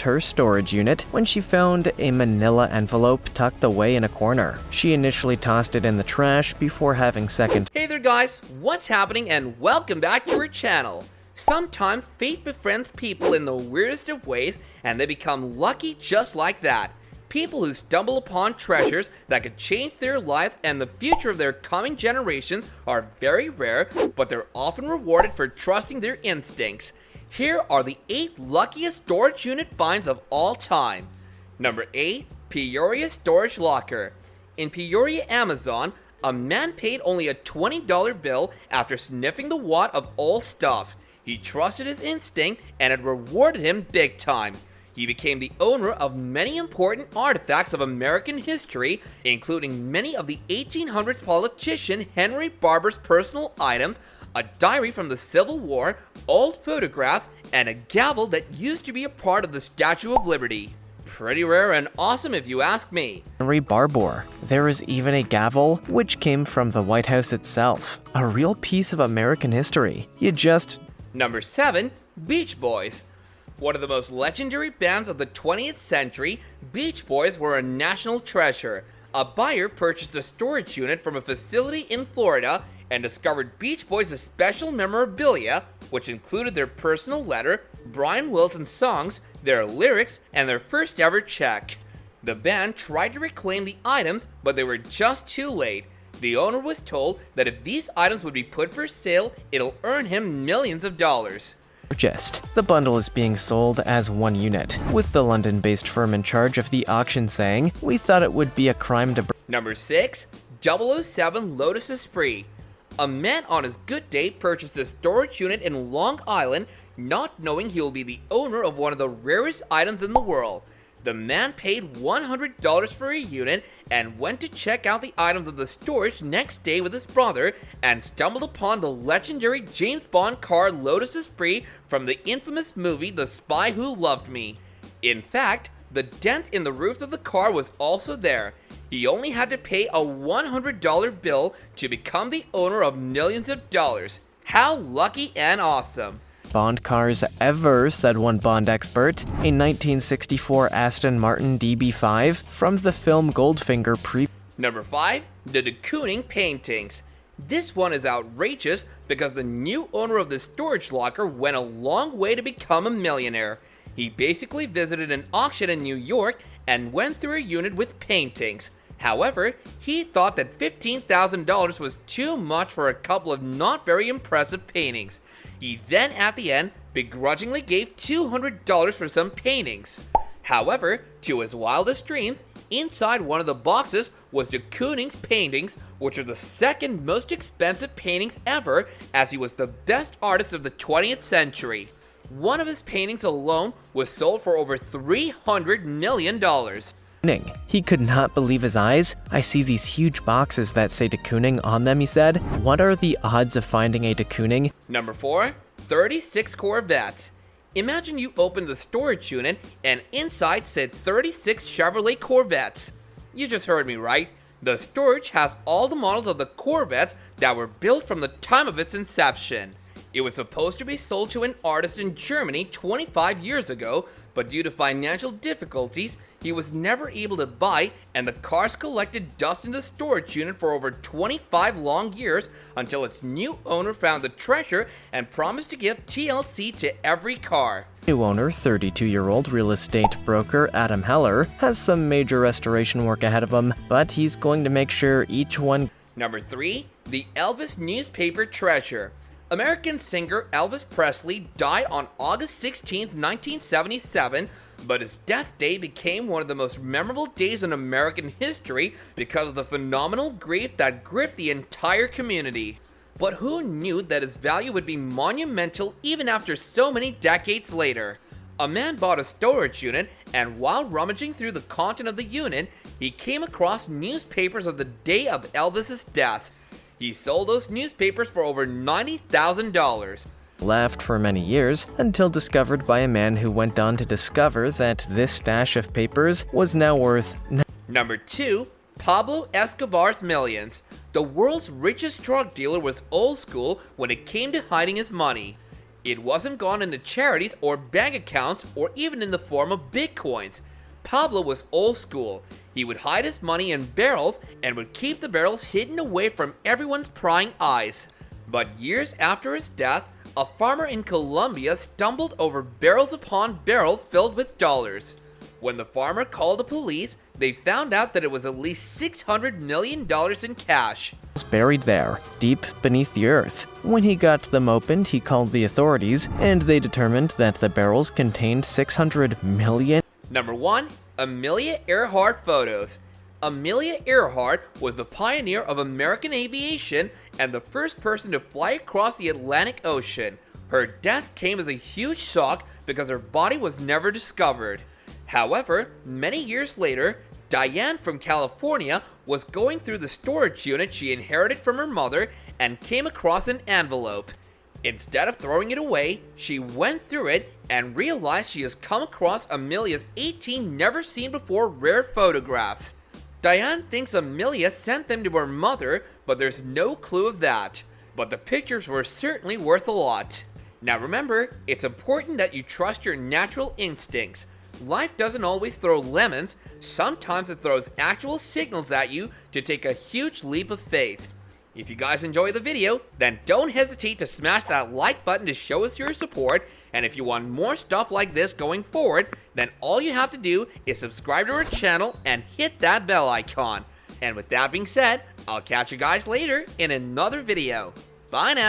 her storage unit when she found a manila envelope tucked away in a corner. She initially tossed it in the trash before having second. Hey there guys, what's happening and welcome back to our channel. Sometimes fate befriends people in the weirdest of ways and they become lucky just like that. People who stumble upon treasures that could change their lives and the future of their coming generations are very rare, but they're often rewarded for trusting their instincts. Here are the 8 luckiest storage unit finds of all time. Number 8. Peoria Storage Locker. In Peoria, Amazon, a man paid only a $20 bill after sniffing the wad of old stuff. He trusted his instinct and it rewarded him big time. He became the owner of many important artifacts of American history, including many of the 1800s politician Henry Barber's personal items, a diary from the Civil War, old photographs, and a gavel that used to be a part of the Statue of Liberty. Pretty rare and awesome if you ask me. Henry Barbour. There is even a gavel, which came from the White House itself. A real piece of American history. Number 7. Beach Boys. One of the most legendary bands of the 20th century, Beach Boys were a national treasure. A buyer purchased a storage unit from a facility in Florida and discovered Beach Boys' special memorabilia, which included their personal letter, Brian Wilson's songs, their lyrics, and their first ever check. The band tried to reclaim the items, but they were just too late. The owner was told that if these items would be put for sale, it'll earn him millions of dollars. Purchased. The bundle is being sold as one unit, with the London-based firm in charge of the auction saying, "We thought it would be a crime to." Number 6. 007 Lotus Esprit. A man on his good day purchased a storage unit in Long Island, not knowing he will be the owner of one of the rarest items in the world. The man paid $100 for a unit and went to check out the items of the storage next day with his brother and stumbled upon the legendary James Bond car Lotus Esprit from the infamous movie The Spy Who Loved Me. In fact, the dent in the roof of the car was also there. He only had to pay a $100 bill to become the owner of millions of dollars. How lucky and awesome. Bond cars ever, said one Bond expert. A 1964 Aston Martin DB5 from the film Goldfinger. Number 5. The de Kooning paintings. This one is outrageous because the new owner of the storage locker went a long way to become a millionaire. He basically visited an auction in New York and went through a unit with paintings. However, he thought that $15,000 was too much for a couple of not very impressive paintings. He then, at the end, begrudgingly gave $200 for some paintings. However, to his wildest dreams, inside one of the boxes was de Kooning's paintings, which are the second most expensive paintings ever, as he was the best artist of the 20th century. One of his paintings alone was sold for over $300 million. He could not believe his eyes. "I see these huge boxes that say de Kooning on them," he said. "What are the odds of finding a de Kooning?" Number 4. 36 Corvettes. Imagine you opened the storage unit and inside said 36 Chevrolet Corvettes. You just heard me right. The storage has all the models of the Corvettes that were built from the time of its inception. It was supposed to be sold to an artist in Germany 25 years ago, but due to financial difficulties, he was never able to buy, and the cars collected dust in the storage unit for over 25 long years until its new owner found the treasure and promised to give TLC to every car. New owner, 32-year-old real estate broker Adam Heller, has some major restoration work ahead of him, but he's going to make sure each one. Number 3. The Elvis Newspaper Treasure. American singer Elvis Presley died on August 16, 1977, but his death day became one of the most memorable days in American history because of the phenomenal grief that gripped the entire community. But who knew that his value would be monumental even after so many decades later? A man bought a storage unit, and while rummaging through the content of the unit, he came across newspapers of the day of Elvis's death. He sold those newspapers for over $90,000. Left for many years until discovered by a man who went on to discover that this stash of papers was now worth. Number 2. Pablo Escobar's millions. The world's richest drug dealer was old school when it came to hiding his money. It wasn't gone into charities or bank accounts or even in the form of bitcoins. Pablo was old school. He would hide his money in barrels and would keep the barrels hidden away from everyone's prying eyes. But years after his death, a farmer in Colombia stumbled over barrels upon barrels filled with dollars. When the farmer called the police, they found out that it was at least $600 million in cash. Buried there, deep beneath the earth. When he got them opened, he called the authorities, and they determined that the barrels contained 600 million. Number 1. Amelia Earhart photos. Amelia Earhart was the pioneer of American aviation and the first person to fly across the Atlantic Ocean. Her death came as a huge shock because her body was never discovered. However, many years later, Diane from California was going through the storage unit she inherited from her mother and came across an envelope. Instead of throwing it away, she went through it and realized she has come across Amelia's 18 never-seen-before rare photographs. Diane thinks Amelia sent them to her mother, but there's no clue of that. But the pictures were certainly worth a lot. Now remember, it's important that you trust your natural instincts. Life doesn't always throw lemons, sometimes it throws actual signals at you to take a huge leap of faith. If you guys enjoy the video, then don't hesitate to smash that like button to show us your support, and if you want more stuff like this going forward, then all you have to do is subscribe to our channel and hit that bell icon. And with that being said, I'll catch you guys later in another video. Bye now!